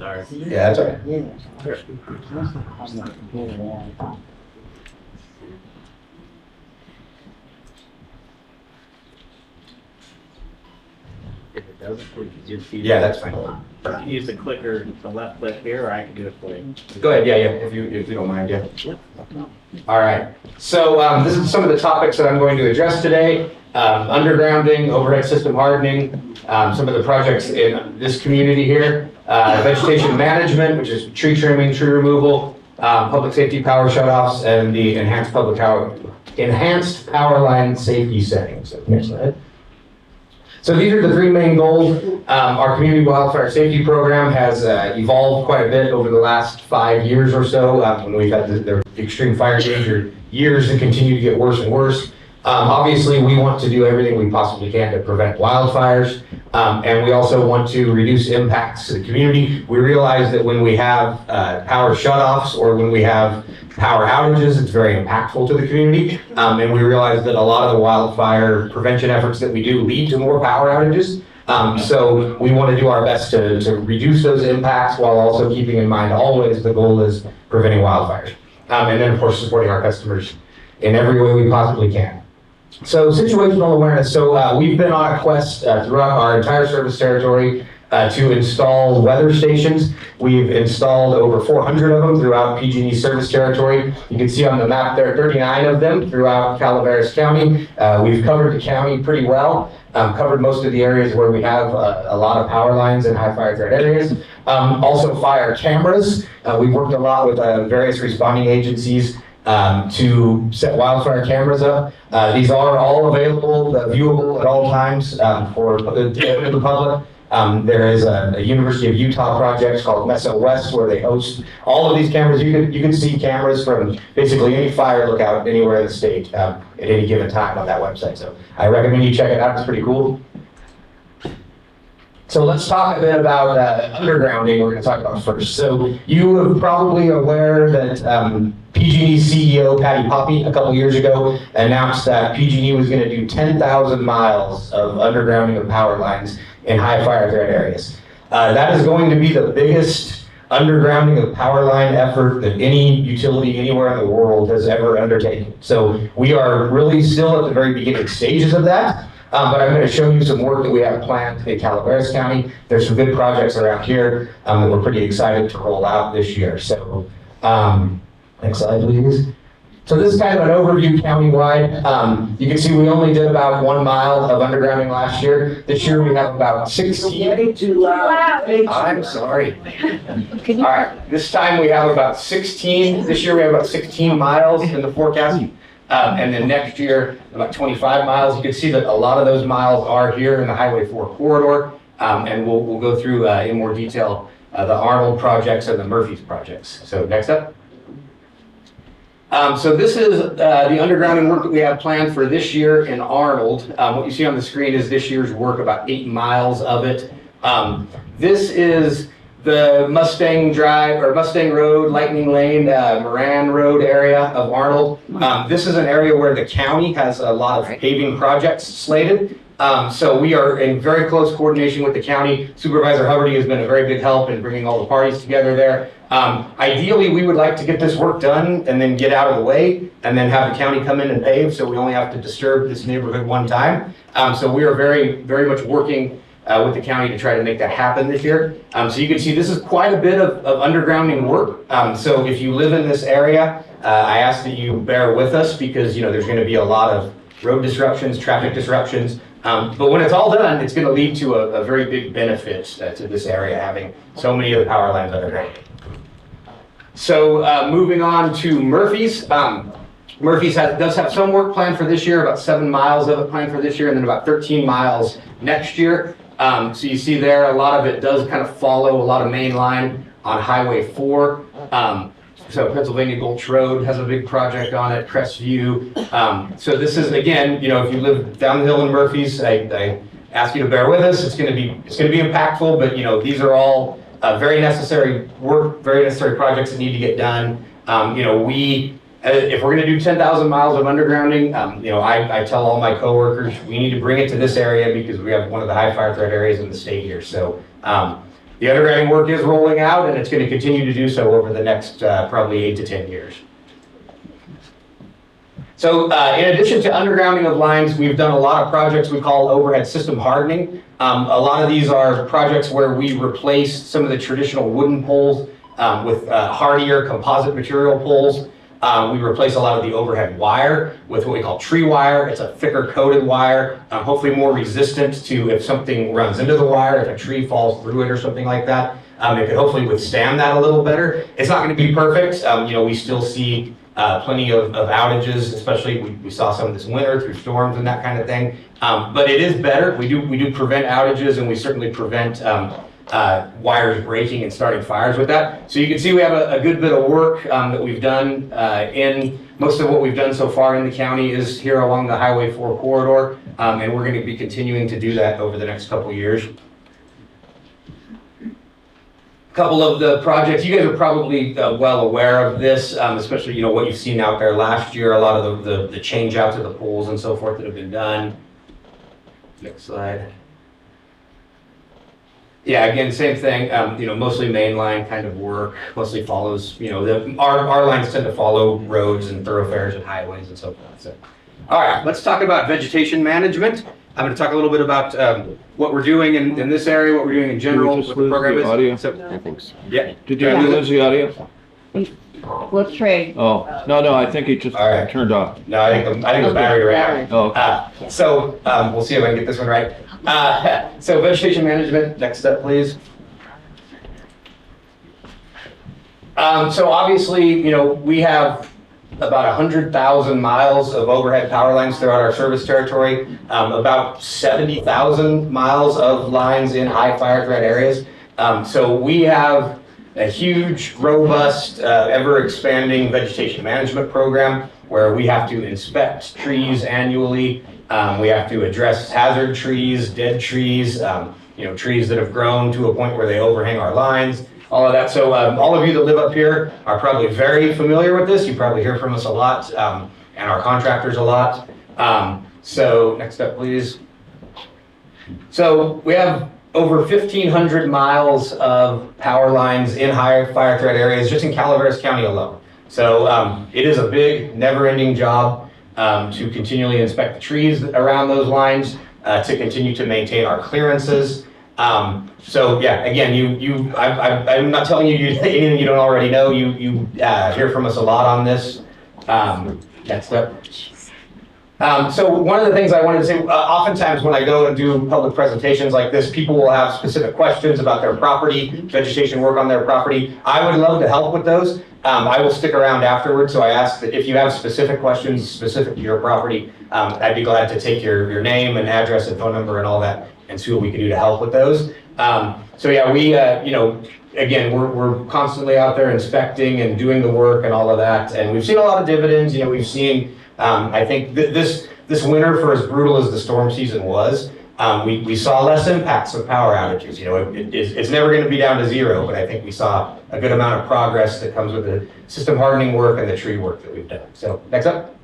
sorry. Yeah, that's all right. If it doesn't, we can just use. Yeah, that's fine. You can use the clicker, the left click here, or I can do it for you. Go ahead, yeah, if you don't mind, yeah. All right, so this is some of the topics that I'm going to address today. Undergrounding, overhead system hardening, some of the projects in this community here, vegetation management, which is tree trimming, tree removal, public safety power shutoffs, and the enhanced power line safety settings. So, next slide. So these are the three main goals. Our community wildfire safety program has evolved quite a bit over the last 5 years or so, when we've had the extreme fire danger years that continue to get worse and worse. Obviously, we want to do everything we possibly can to prevent wildfires, and we also want to reduce impacts to the community. We realize that when we have power shutoffs or when we have power outages, it's very impactful to the community, and we realize that a lot of the wildfire prevention efforts that we do lead to more power outages. So we want to do our best to reduce those impacts while also keeping in mind always the goal is preventing wildfires. And then, of course, supporting our customers in every way we possibly can. So situational awareness. So we've been on a quest throughout our entire service territory to install weather stations. We've installed over 400 of them throughout PG&E service territory. You can see on the map there are 39 of them throughout Calaveras County. We've covered the county pretty well. Covered most of the areas where we have a lot of power lines and high fire threat areas. Also fire cameras. We've worked a lot with various responding agencies to set wildfire cameras up. These are all available, viewable at all times for the public. There is a University of Utah project called Mesa West where they host all of these cameras. You can see cameras from basically any fire lookout anywhere in the state at any given time on that website. So I recommend you check it out. It's pretty cool. So let's talk a bit about undergrounding. We're going to talk about first. So you are probably aware that PG&E CEO Patty Poppe a couple years ago announced that PG&E was going to do 10,000 miles of undergrounding of power lines in high fire threat areas. That is going to be the biggest undergrounding of power line effort that any utility anywhere in the world has ever undertaken. So we are really still at the very beginning stages of that. But I'm going to show you some work that we have planned in Calaveras County. There's some good projects around here that we're pretty excited to roll out this year. So next slide, please. So this is kind of an overview countywide. You can see we only did about 1 mile of undergrounding last year. This year we have about 16. Too loud. I'm sorry. All right, this time we have about 16. This year we have about 16 miles in the forecast. And then next year, about 25 miles. You can see that a lot of those miles are here in the Highway 4 corridor. And we'll go through in more detail the Arnold projects and the Murphy's projects. So next up. So this is the undergrounding work that we have planned for this year in Arnold. What you see on the screen is this year's work, about 8 miles of it. This is the Mustang Drive or Mustang Road, Lightning Lane, Moran Road area of Arnold. This is an area where the county has a lot of paving projects slated. So we are in very close coordination with the county. Supervisor Huberty has been a very big help in bringing all the parties together there. Ideally, we would like to get this work done and then get out of the way and then have the county come in and pave so we only have to disturb this neighborhood one time. So we are very, very much working with the county to try to make that happen this year. So you can see this is quite a bit of undergrounding work. So if you live in this area, I ask that you bear with us because there's going to be a lot of road disruptions, traffic disruptions. But when it's all done, it's going to lead to a very big benefit to this area having so many of the power lines underground. So moving on to Murphy's. Murphy's does have some work planned for this year, about 7 miles of it planned for this year, and then about 13 miles next year. So you see there, a lot of it does kind of follow a lot of main line on Highway 4. So Pennsylvania Gulch Road has a big project on it, Crestview. So this is, again, if you live down the hill in Murphy's, I ask you to bear with us. It's going to be impactful, but these are all very necessary work, very necessary projects that need to get done. If we're going to do 10,000 miles of undergrounding, I tell all my coworkers we need to bring it to this area because we have one of the high fire threat areas in the state here. So The undergrounding work is rolling out, and it's going to continue to do so over the next probably 8 to 10 years. So in addition to undergrounding of lines, we've done a lot of projects we call overhead system hardening. A lot of these are projects where we replace some of the traditional wooden poles with hardier composite material poles. We replace a lot of the overhead wire with what we call tree wire. It's a thicker coated wire, hopefully more resistant to if something runs into the wire, if a tree falls through it or something like that. It could hopefully withstand that a little better. It's not going to be perfect. We still see plenty of outages, especially we saw some this winter through storms and that kind of thing. But it is better. We do prevent outages, and we certainly prevent wires breaking and starting fires with that. So you can see we have a good bit of work that we've done in most of what we've done so far in the county is here along the Highway 4 corridor, and we're going to be continuing to do that over the next couple years. Couple of the projects, you guys are probably well aware of this, especially what you've seen out there last year, a lot of the change out to the poles and so forth that have been done. Next slide. Yeah, again, same thing, mostly mainline kind of work, mostly follows, our lines tend to follow roads and thoroughfares and highways and so forth. So, all right, let's talk about vegetation management. I'm going to talk a little bit about what we're doing in this area, what we're doing in general, what the program is. Audio? So, I think so. yeah. Did you lose the audio? Let's trade. Oh, no, I think it just All right. turned off. No, I think the battery ran out. Oh, okay. So we'll see if I can get this one right. So vegetation management, next step, please. So obviously, we have about 100,000 miles of overhead power lines throughout our service territory, about 70,000 miles of lines in high fire threat areas. So we have a huge, robust, ever-expanding vegetation management program where we have to inspect trees annually. We have to address hazard trees, dead trees, trees that have grown to a point where they overhang our lines. All of that. So all of you that live up here are probably very familiar with this. You probably hear from us a lot, and our contractors a lot. So next up, please. So we have over 1,500 miles of power lines in high fire threat areas just in Calaveras County alone. So it is a big, never-ending job to continually inspect the trees around those lines, to continue to maintain our clearances. So yeah, again, I'm not telling you anything you don't already know. You hear from us a lot on this. Next up. So one of the things I wanted to say, oftentimes when I go and do public presentations like this, people will have specific questions about their property, vegetation work on their property. I would love to help with those. I will stick around afterwards, so I ask that if you have specific questions specific to your property, I'd be glad to take your name and address and phone number and all that and see what we can do to help with those. So yeah, we, again, we're constantly out there inspecting and doing the work and all of that, and we've seen a lot of dividends. We've seen, I think this winter, for as brutal as the storm season was, we saw less impacts of power outages. It's never going to be down to zero, but I think we saw a good amount of progress that comes with the system hardening work and the tree work that we've done. So next up.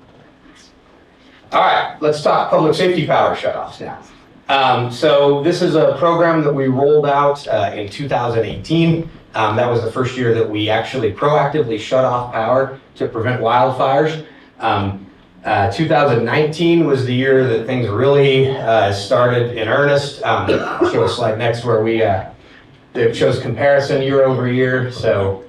All right, let's talk public safety power shutoffs now. So this is a program that we rolled out in 2018. That was the first year that we actually proactively shut off power to prevent wildfires. 2019 was the year that things really started in earnest. I'll show a slide next where it shows comparison year over year. So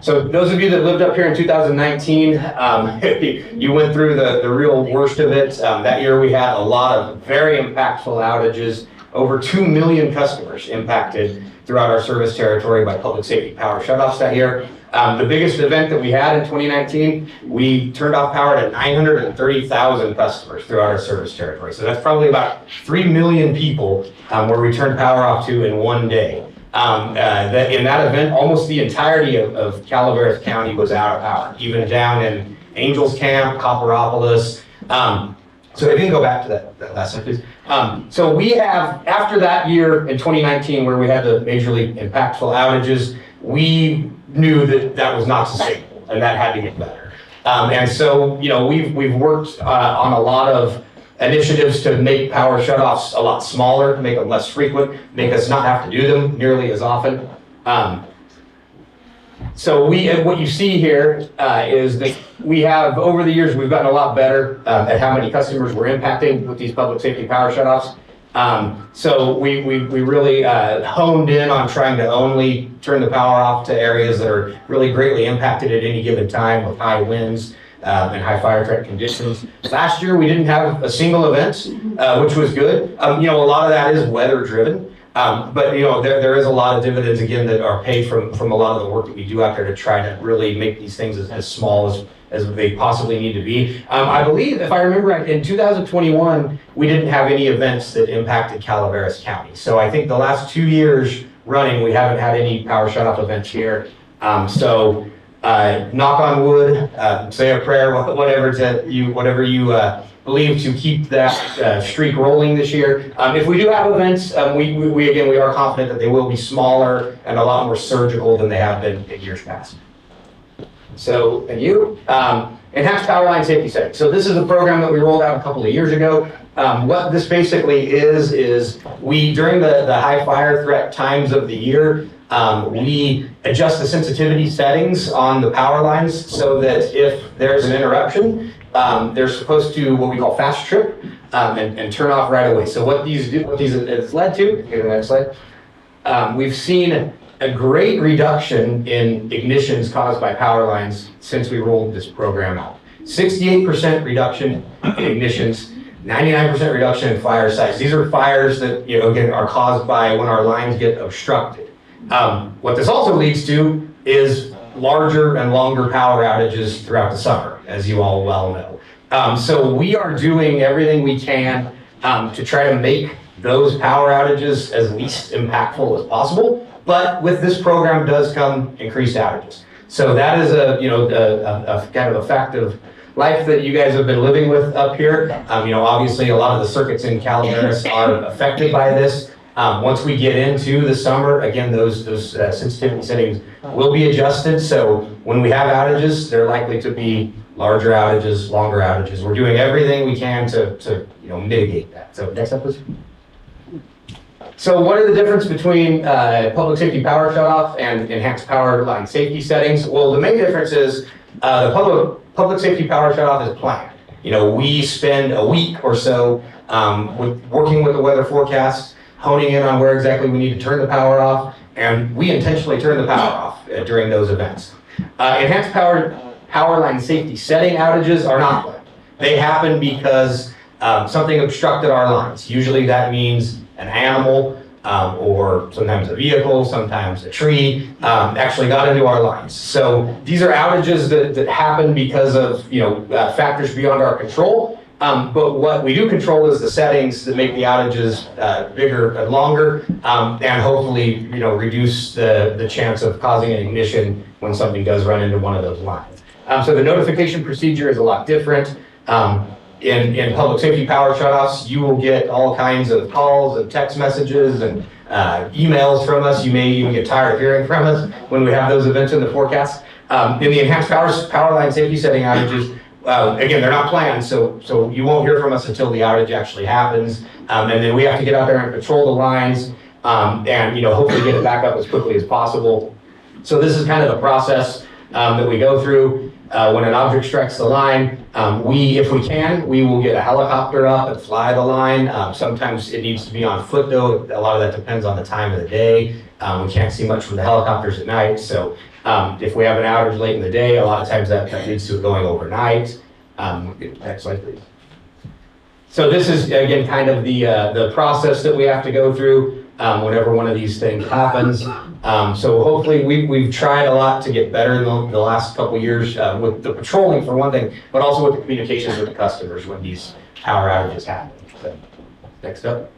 those of you that lived up here in 2019, you went through the real worst of it. That year we had a lot of very impactful outages, over 2 million customers impacted throughout our service territory by public safety power shutoffs that year. The biggest event that we had in 2019, we turned off power to 930,000 customers throughout our service territory. So that's probably about 3 million people where we turned power off to in one day. In that event, almost the entirety of Calaveras County was out of power, even down in Angels Camp, Copperopolis. So if you can go back to that last slide, please. So we have, after that year in 2019 where we had the majorly impactful outages, we knew that was not sustainable and that had to get better. And so, we've worked on a lot of initiatives to make power shutoffs a lot smaller, make them less frequent, make us not have to do them nearly as often. So what you see here is that we have, over the years, we've gotten a lot better at how many customers we're impacting with these public safety power shutoffs. So we really honed in on trying to only turn the power off to areas that are really greatly impacted at any given time with high winds and high fire threat conditions. Last year, we didn't have a single event, which was good. A lot of that is weather driven. But there is a lot of dividends again that are paid from a lot of the work that we do out there to try to really make these things as small as they possibly need to be. I believe, if I remember right, in 2021, we didn't have any events that impacted Calaveras County. So I think the last 2 years running, we haven't had any power shutoff events here. So knock on wood, say a prayer, whatever you believe to keep that streak rolling this year. If we do have events, we are confident that they will be smaller and a lot more surgical than they have been in years past. So, thank you. Enhanced power line safety setting. So this is a program that we rolled out a couple of years ago. What this basically is we, during the high fire threat times of the year, we adjust the sensitivity settings on the power lines so that if there's an interruption, they're supposed to what we call fast trip and turn off right away. So what these has led to, go to the next slide, we've seen a great reduction in ignitions caused by power lines since we rolled this program out. 68% reduction in ignitions, 99% reduction in fire size. These are fires that, again, are caused by when our lines get obstructed. What this also leads to is larger and longer power outages throughout the summer, as you all well know. So we are doing everything we can to try to make those power outages as least impactful as possible. But with this program does come increased outages. So that is a kind of a fact of life that you guys have been living with up here. Obviously a lot of the circuits in Calaveras are affected by this. Once we get into the summer, again, those sensitivity settings will be adjusted. So when we have outages, they're likely to be larger outages, longer outages. We're doing everything we can to mitigate that. So next up, please. So what are the difference between public safety power shutoff and enhanced power line safety settings? Well, the main difference is the public safety power shutoff is planned. We spend a week or so working with the weather forecast, honing in on where exactly we need to turn the power off, and we intentionally turn the power off during those events. Enhanced power line safety setting outages are not planned. They happen because something obstructed our lines. Usually that means an animal or sometimes a vehicle, sometimes a tree actually got into our lines. So these are outages that happen because of factors beyond our control. But what we do control is the settings that make the outages bigger and longer, and hopefully reduce the chance of causing an ignition when something does run into one of those lines. So the notification procedure is a lot different. In public safety power shutoffs, you will get all kinds of calls and text messages and emails from us. You may even get tired of hearing from us when we have those events in the forecast. In the enhanced power line safety setting outages, again, they're not planned, so you won't hear from us until the outage actually happens. And then we have to get out there and patrol the lines and hopefully get it back up as quickly as possible. So this is kind of the process that we go through. When an object strikes the line, if we can, we will get a helicopter up and fly the line. Sometimes it needs to be on foot though. A lot of that depends on the time of the day. We can't see much from the helicopters at night. So if we have an outage late in the day, a lot of times that leads to it going overnight. Next slide, please. So this is, again, kind of the process that we have to go through whenever one of these things happens. So hopefully we've tried a lot to get better in the last couple of years with the patrolling for one thing, but also with the communications with the customers when these power outages happen. So, next up.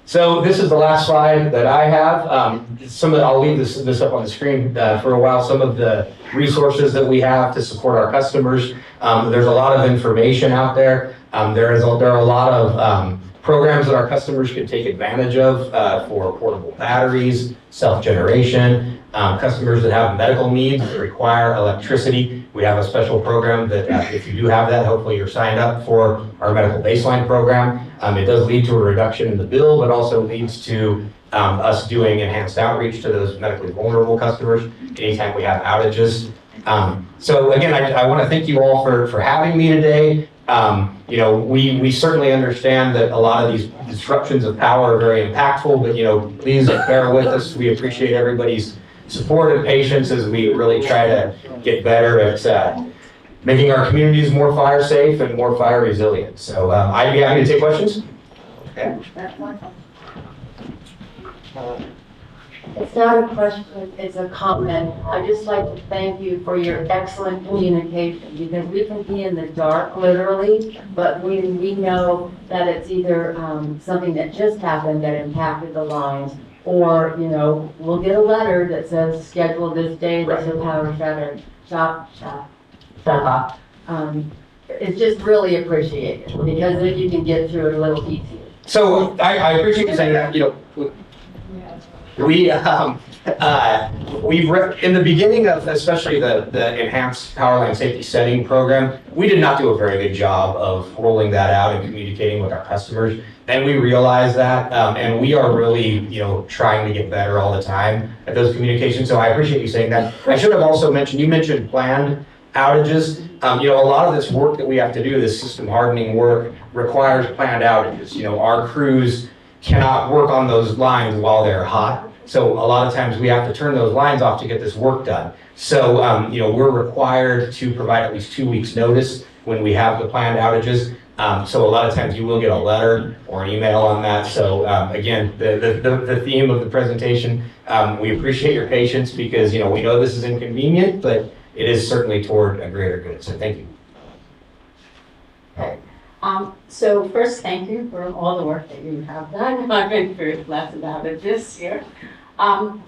So this is the last slide that I have. I'll leave this up on the screen for a while. Some of the resources that we have to support our customers. There's a lot of information out there. There are a lot of programs that our customers can take advantage of for portable batteries, self-generation, customers that have medical needs that require electricity We have a special program that if you do have that, hopefully you're signed up for our medical baseline program. It does lead to a reduction in the bill, but also leads to us doing enhanced outreach to those medically vulnerable customers anytime we have outages. So again, I want to thank you all for having me today. We certainly understand that a lot of these disruptions of power are very impactful, but please bear with us. We appreciate everybody's support and patience as we really try to get better at making our communities more fire safe and more fire resilient. So I'd be happy to take questions. Okay. It's not a question, it's a comment. I'd just like to thank you for your excellent communication, because we can be in the dark, literally, but we know that it's either something that just happened that impacted the lines, or, we'll get a letter that says, schedule this day, there's a power shut off. It's just really appreciated, because then you can get through it a little easier. So I appreciate you saying that. We've in the beginning of especially the enhanced power line safety setting program, we did not do a very good job of rolling that out and communicating with our customers. And we realized that, and we are really, trying to get better all the time at those communications. So I appreciate you saying that. I should have also mentioned, you mentioned planned outages. A lot of this work that we have to do, this system hardening work, requires planned outages. Our crews cannot work on those lines while they're hot. So a lot of times we have to turn those lines off to get this work done. So, we're required to provide at least 2 weeks notice when we have the planned outages. So a lot of times you will get a letter or an email on that. So again, the theme of the presentation, we appreciate your patience because, we know this is inconvenient, but it is certainly toward a greater good. So thank you. Okay. So first, thank you for all the work that you have done. I've been very blessed about it this year. And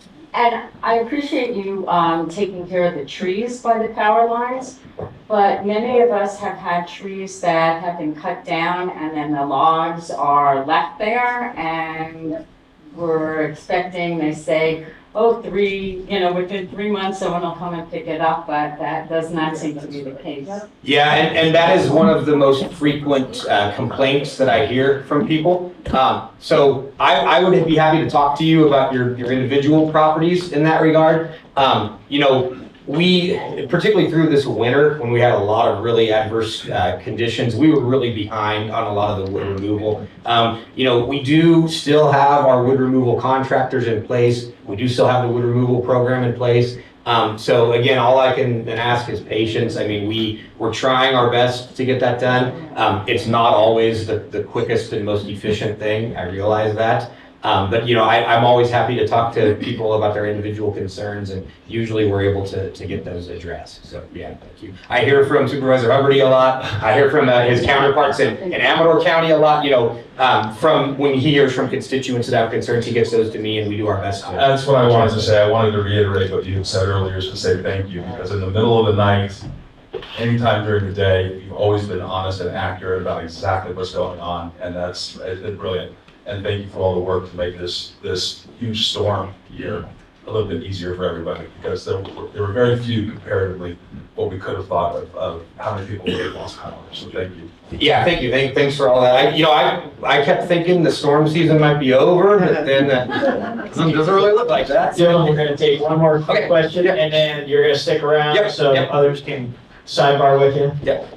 I appreciate you taking care of the trees by the power lines, but many of us have had trees that have been cut down and then the logs are left there, and we're expecting, they say, within 3 months someone will come and pick it up, but that does not seem to be the case. Yeah, and that is one of the most frequent complaints that I hear from people. So I would be happy to talk to you about your individual properties in that regard. We, particularly through this winter, when we had a lot of really adverse conditions, we were really behind on a lot of the wood removal. We do still have our wood removal contractors in place. We do still have the wood removal program in place. So again, all I can ask is patience. I mean, we're trying our best to get that done. It's not always the quickest and most efficient thing. I realize that. But I'm always happy to talk to people about their individual concerns, and usually we're able to get those addressed. So yeah, thank you. I hear from Supervisor Huberty a lot. I hear from his counterparts in Amador County a lot. From when he hears from constituents that have concerns, he gets those to me, and we do our best. That's what I wanted to say. I wanted to reiterate what you said earlier, is to say thank you, because in the middle of the night, anytime during the day, you've always been honest and accurate about exactly what's going on, and it's brilliant. And thank you for all the work to make this huge storm year a little bit easier for everybody, because there were very few comparatively what we could have thought of how many people would have lost power. So thank you. Yeah, thank you. Thanks for all that. I kept thinking the storm season might be over, but then it doesn't really look like that. So we're gonna take one more quick question, and then you're gonna stick around so others can sidebar with you. Yep.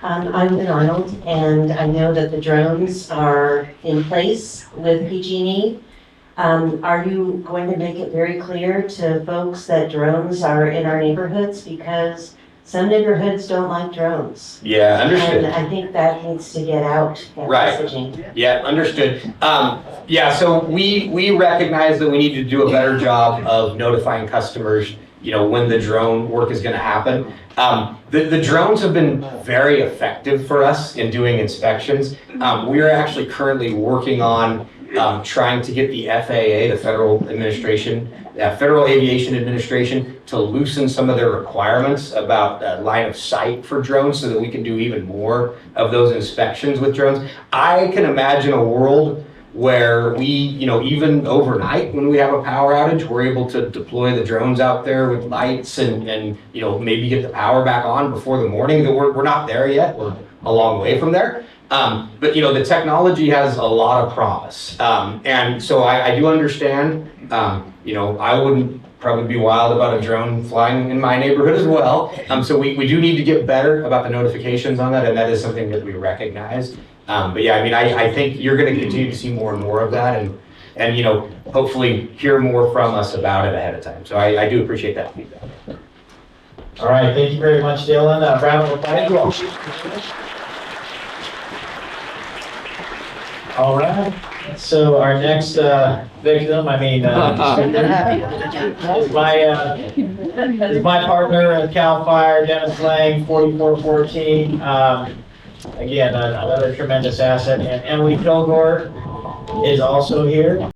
I'm Lynn Arnold, and I know that the drones are in place with PG&E. Are you going to make it very clear to folks that drones are in our neighborhoods? Because some neighborhoods don't like drones. Yeah, understood. And I think that needs to get out. That Right. messaging. Yeah, understood. So we recognize that we need to do a better job of notifying customers, when the drone work is going to happen. The drones have been very effective for us in doing inspections. We are actually currently working on trying to get the FAA, the Federal Aviation Administration, to loosen some of their requirements about line of sight for drones so that we can do even more of those inspections with drones. I can imagine a world where we, even overnight when we have a power outage, we're able to deploy the drones out there with lights and maybe get the power back on before the morning. We're not there yet. We're a long way from there. But the technology has a lot of promise. And so I do understand, I wouldn't probably be wild about a drone flying in my neighborhood as well. So we do need to get better about the notifications on that, and that is something that we recognize. But yeah, I think you're going to continue to see more and more of that, and hopefully hear more from us about it ahead of time. So I do appreciate that feedback. All right, thank you very much, Dylan. Round of applause. All right, so our next victim, is my partner at CalFire, Dennis Lange, 4414. Again, another tremendous asset, and Emily Kilgore is also here.